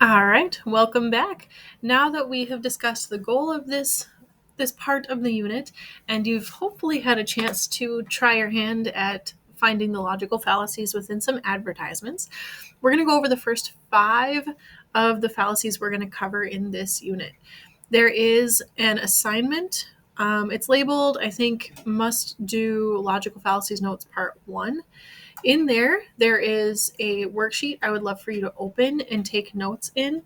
All right, welcome back. Now that we have discussed the goal of this part of the unit, and you've hopefully had a chance to try your hand at finding the logical fallacies within some advertisements, we're going to go over the first 5 of the fallacies we're going to cover in this unit. There is an assignment. It's labeled, I think, must do logical fallacies notes part 1. In there is a worksheet I would love for you to open and take notes in.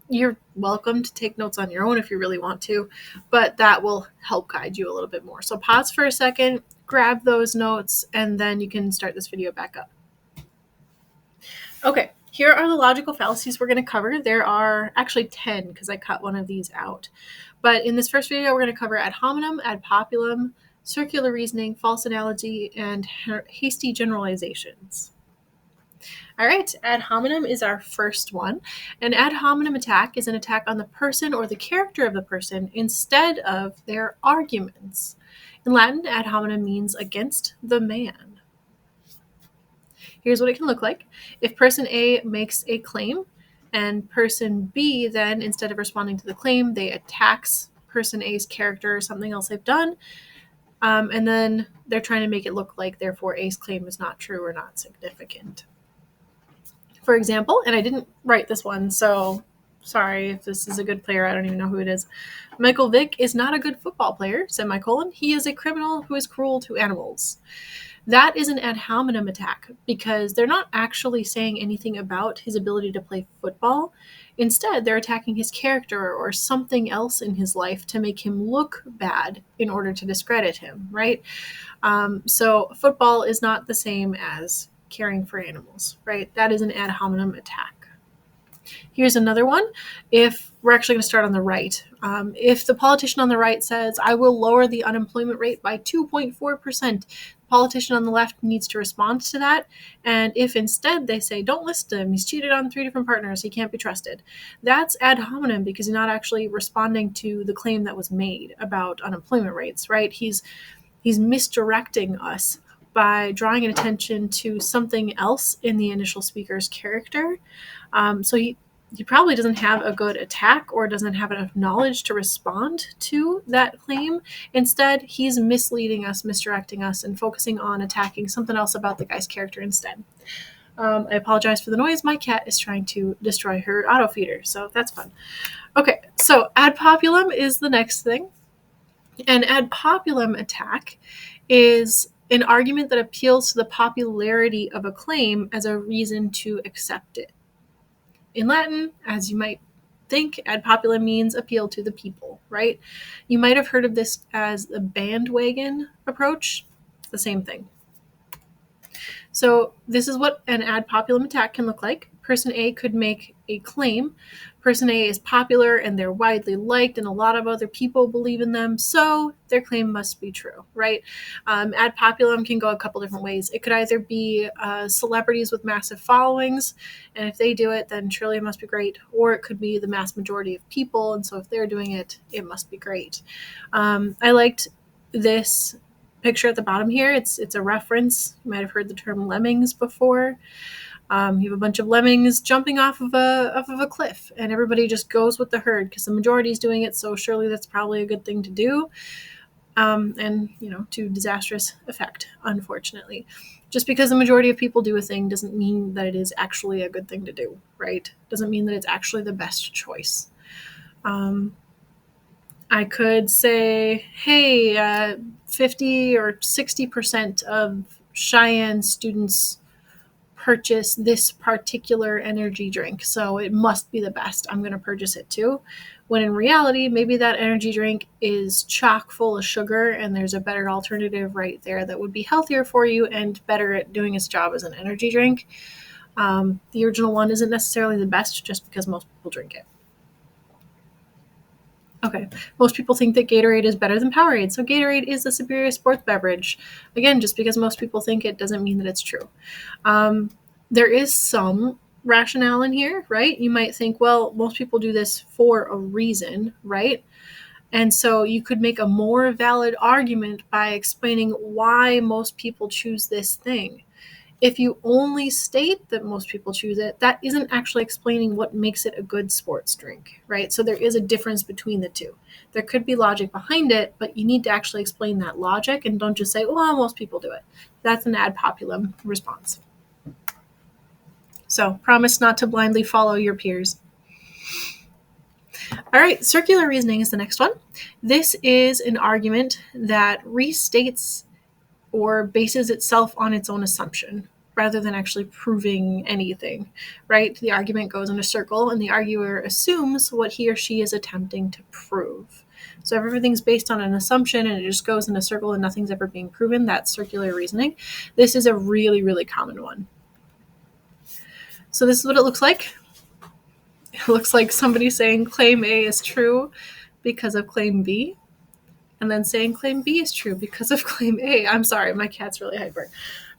You're welcome to take notes on your own if you really want to, but that will help guide you a little bit more. So pause for a second, grab those notes, and then you can start this video back up. Okay, here are the logical fallacies we're going to cover. There are actually 10 because I cut one of these out. But in this first video, we're going to cover ad hominem, ad populum, circular reasoning, false analogy, and hasty generalizations. All right, ad hominem is our first one. An ad hominem attack is an attack on the person or the character of the person instead of their arguments. In Latin, ad hominem means against the man. Here's what it can look like. If person A makes a claim and person B then, instead of responding to the claim, they attacks person A's character or something else they've done, and then they're trying to make it look like, therefore, A's claim is not true or not significant. For example, and I didn't write this one, so sorry if this is a good player. I don't even know who it is. Michael Vick is not a good football player, semicolon. He is a criminal who is cruel to animals. That is an ad hominem attack because they're not actually saying anything about his ability to play football. Instead, they're attacking his character or something else in his life to make him look bad in order to discredit him, right? So football is not the same as caring for animals, right? That is an ad hominem attack. Here's another one. If we're actually going to start on the right, if the politician on the right says, I will lower the unemployment rate by 2.4%, the politician on the left needs to respond to that. And if instead they say, don't listen to him, he's cheated on 3 different partners, he can't be trusted, that's ad hominem because he's not actually responding to the claim that was made about unemployment rates, right? He's misdirecting us by drawing attention to something else in the initial speaker's character. So he probably doesn't have a good attack or doesn't have enough knowledge to respond to that claim. Instead, he's misleading us, misdirecting us, and focusing on attacking something else about the guy's character instead. I apologize for the noise. My cat is trying to destroy her auto feeder, so that's fun. Okay, so ad populum is the next thing. An ad populum attack is an argument that appeals to the popularity of a claim as a reason to accept it. In Latin, as you might think, ad populum means appeal to the people, right? You might have heard of this as the bandwagon approach. It's the same thing. So this is what an ad populum attack can look like. Person A could make a claim. Person A is popular and they're widely liked and a lot of other people believe in them, so their claim must be true, right? Ad populum can go a couple different ways. It could either be celebrities with massive followings, and if they do it, then surely it must be great, or it could be the mass majority of people, and so if they're doing it, it must be great. I liked this picture at the bottom here. It's a reference. You might have heard the term lemmings before. You have a bunch of lemmings jumping off of a cliff, and everybody just goes with the herd because the majority is doing it, so surely that's probably a good thing to do. And, to disastrous effect, unfortunately. Just because the majority of people do a thing doesn't mean that it is actually a good thing to do, right? Doesn't mean that it's actually the best choice. I could say, hey, 50 or 60% of Cheyenne students purchase this particular energy drink, so it must be the best. I'm going to purchase it too. When in reality, maybe that energy drink is chock full of sugar and there's a better alternative right there that would be healthier for you and better at doing its job as an energy drink. The original one isn't necessarily the best just because most people drink it. Okay, most people think that Gatorade is better than Powerade, so Gatorade is the superior sports beverage. Again, just because most people think it doesn't mean that it's true. There is some rationale in here, right? You might think, well, most people do this for a reason, right? And so you could make a more valid argument by explaining why most people choose this thing. If you only state that most people choose it, that isn't actually explaining what makes it a good sports drink, right? So there is a difference between the two. There could be logic behind it, but you need to actually explain that logic and don't just say, well, most people do it. That's an ad populum response. So promise not to blindly follow your peers. All right, circular reasoning is the next one. This is an argument that restates or bases itself on its own assumption rather than actually proving anything, right? The argument goes in a circle and the arguer assumes what he or she is attempting to prove. So everything's based on an assumption and it just goes in a circle and nothing's ever being proven. That's circular reasoning. This is a really, really common one. So this is what it looks like. It looks like somebody saying claim A is true because of claim B, and then saying claim B is true because of claim A. I'm sorry, my cat's really hyper.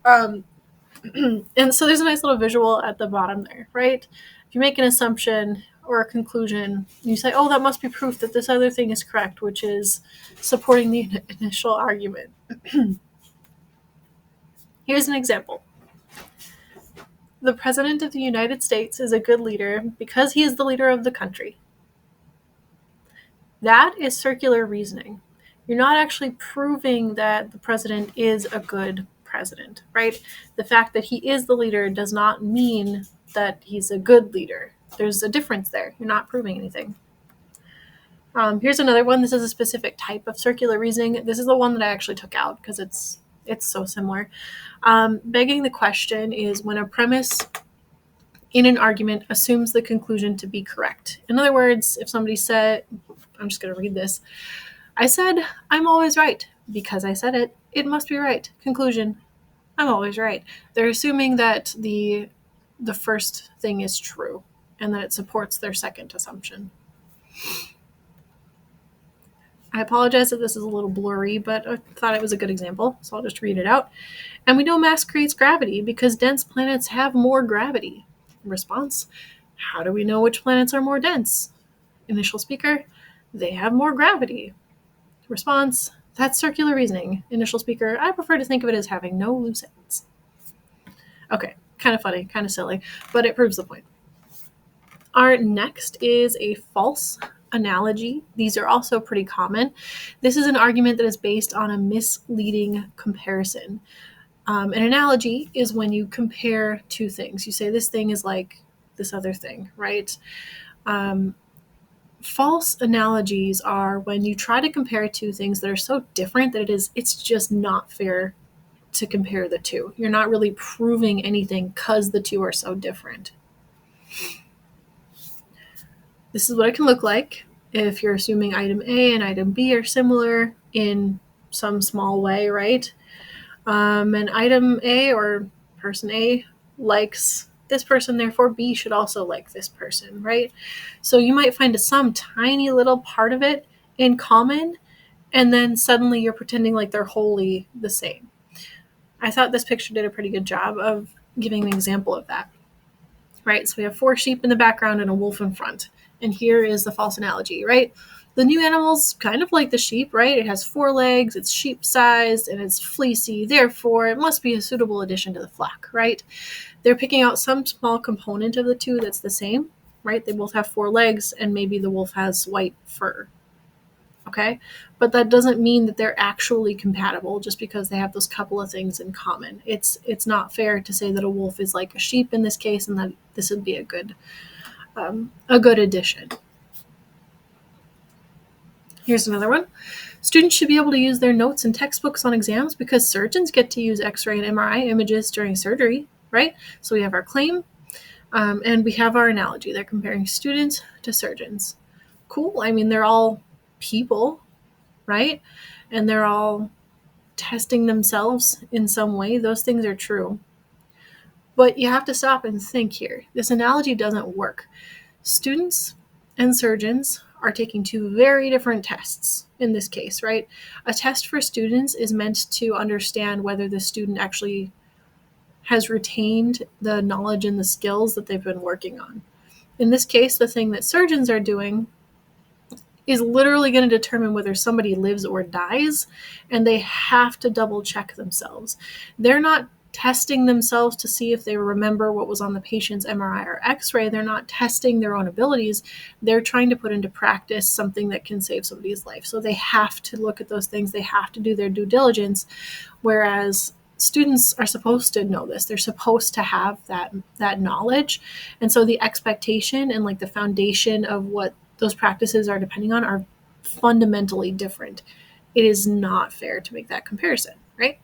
And so there's a nice little visual at the bottom there, right? If you make an assumption or a conclusion, you say, oh, that must be proof that this other thing is correct, which is supporting the initial argument. Here's an example. The President of the United States is a good leader because he is the leader of the country. That is circular reasoning. You're not actually proving that the president is a good president, right? The fact that he is the leader does not mean that he's a good leader. There's a difference there. You're not proving anything. Here's another one. This is a specific type of circular reasoning. This is the one that I actually took out because it's so similar. Begging the question is when a premise in an argument assumes the conclusion to be correct. In other words, if somebody said, I'm just going to read this, I said, I'm always right. Because I said it, it must be right. Conclusion, I'm always right. They're assuming that the first thing is true and that it supports their second assumption. I apologize if this is a little blurry, but I thought it was a good example, so I'll just read it out. And we know mass creates gravity because dense planets have more gravity. Response, how do we know which planets are more dense? Initial speaker, they have more gravity. Response, that's circular reasoning. Initial speaker, I prefer to think of it as having no loose ends. Okay, kind of funny, kind of silly, but it proves the point. Our next is a false analogy. These are also pretty common. This is an argument that is based on a misleading comparison. An analogy is when you compare two things. You say this thing is like this other thing, right? False analogies are when you try to compare two things that are so different that it's just not fair to compare the two. You're not really proving anything because the two are so different. This is what it can look like if you're assuming item A and item B are similar in some small way, right? And item A or person A likes this person, therefore B should also like this person, right? So you might find some tiny little part of it in common, and then suddenly you're pretending like they're wholly the same. I thought this picture did a pretty good job of giving an example of that, right? So we have 4 sheep in the background and a wolf in front. And here is the false analogy, right? The new animal's kind of like the sheep, right? It has 4 legs, it's sheep-sized, and it's fleecy. Therefore, it must be a suitable addition to the flock, right? They're picking out some small component of the two that's the same, right? They both have 4 legs, and maybe the wolf has white fur, okay? But that doesn't mean that they're actually compatible just because they have those couple of things in common. It's not fair to say that a wolf is like a sheep in this case, and that this would be a good addition. Here's another one. Students should be able to use their notes and textbooks on exams because surgeons get to use X-ray and MRI images during surgery, right? So we have our claim, and we have our analogy. They're comparing students to surgeons. Cool. I mean, they're all people, right? And they're all testing themselves in some way. Those things are true. But you have to stop and think here. This analogy doesn't work. Students and surgeons are taking 2 very different tests in this case, right? A test for students is meant to understand whether the student actually has retained the knowledge and the skills that they've been working on. In this case, the thing that surgeons are doing is literally going to determine whether somebody lives or dies, and they have to double check themselves. They're not testing themselves to see if they remember what was on the patient's MRI or X-ray. They're not testing their own abilities. They're trying to put into practice something that can save somebody's life. So they have to look at those things. They have to do their due diligence, whereas students are supposed to know this. They're supposed to have that knowledge. And so the expectation and like the foundation of what those practices are depending on are fundamentally different. It is not fair to make that comparison, right?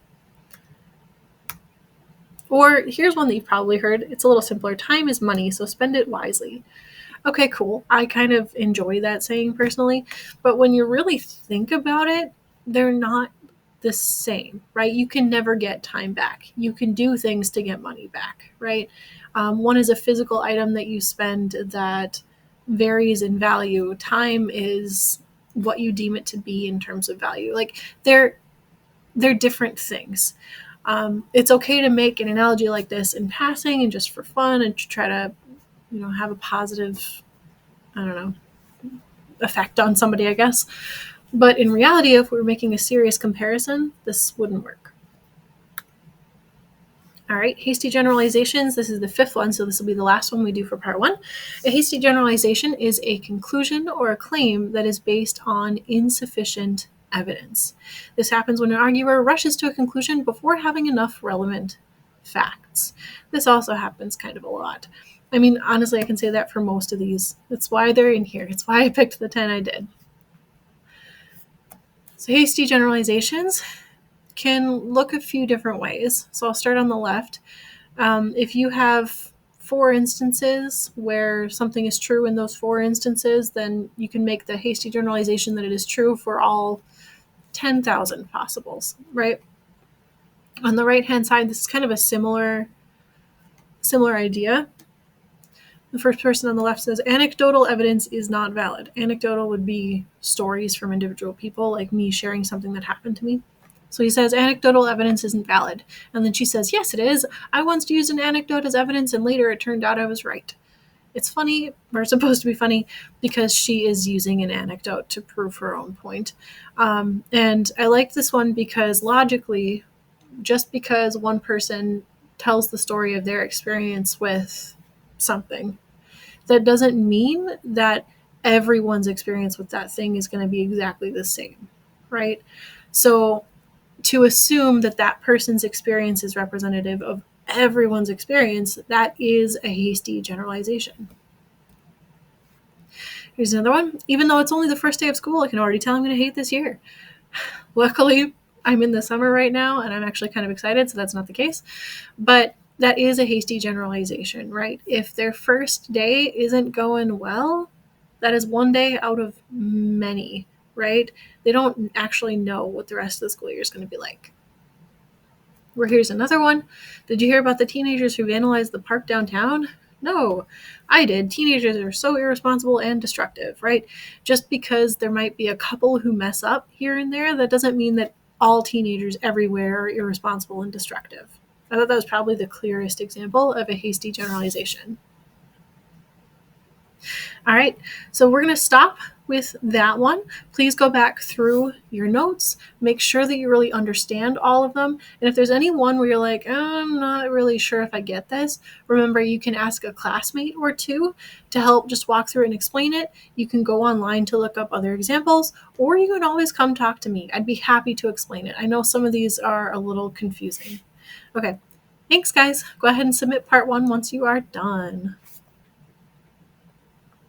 Or here's one that you've probably heard. It's a little simpler. Time is money, so spend it wisely. Okay, cool. I kind of enjoy that saying personally, but when you really think about it, they're not the same, right? You can never get time back. You can do things to get money back, right? One is a physical item that you spend that varies in value. Time is what you deem it to be in terms of value. Like they're different things. It's okay to make an analogy like this in passing and just for fun and to try to, have a positive, I don't know, effect on somebody, I guess. But in reality, if we were making a serious comparison, this wouldn't work. All right, hasty generalizations. This is the fifth one, so this will be the last one we do for part one. A hasty generalization is a conclusion or a claim that is based on insufficient evidence. This happens when an arguer rushes to a conclusion before having enough relevant facts. This also happens kind of a lot. I mean, honestly, I can say that for most of these. That's why they're in here. It's why I picked the 10 I did. So hasty generalizations can look a few different ways. So I'll start on the left. If you have 4 instances where something is true in those 4 instances, then you can make the hasty generalization that it is true for all 10,000 possibles, right? On the right-hand side, this is kind of a similar idea. The first person on the left says, anecdotal evidence is not valid. Anecdotal would be stories from individual people, like me sharing something that happened to me. So he says, anecdotal evidence isn't valid. And then she says, yes, it is. I once used an anecdote as evidence, and later it turned out I was right. It's funny, or supposed to be funny, because she is using an anecdote to prove her own point. And I like this one because logically, just because one person tells the story of their experience with something, that doesn't mean that everyone's experience with that thing is going to be exactly the same, right? So to assume that that person's experience is representative of everyone's experience, that is a hasty generalization. Here's another one. Even though it's only the first day of school, I can already tell I'm going to hate this year. Luckily, I'm in the summer right now, and I'm actually kind of excited, so that's not the case. But that is a hasty generalization, right? If their first day isn't going well, that is one day out of many, right? They don't actually know what the rest of the school year is going to be like. Or here's another one. Did you hear about the teenagers who vandalized the park downtown? No, I did. Teenagers are so irresponsible and destructive, right? Just because there might be a couple who mess up here and there, that doesn't mean that all teenagers everywhere are irresponsible and destructive. I thought that was probably the clearest example of a hasty generalization. All right, so we're going to stop with that one. Please go back through your notes. Make sure that you really understand all of them. And if there's any one where you're like, I'm not really sure if I get this, remember you can ask a classmate or two to help just walk through and explain it. You can go online to look up other examples, or you can always come talk to me. I'd be happy to explain it. I know some of these are a little confusing. Okay, thanks guys. Go ahead and submit part 1 once you are done.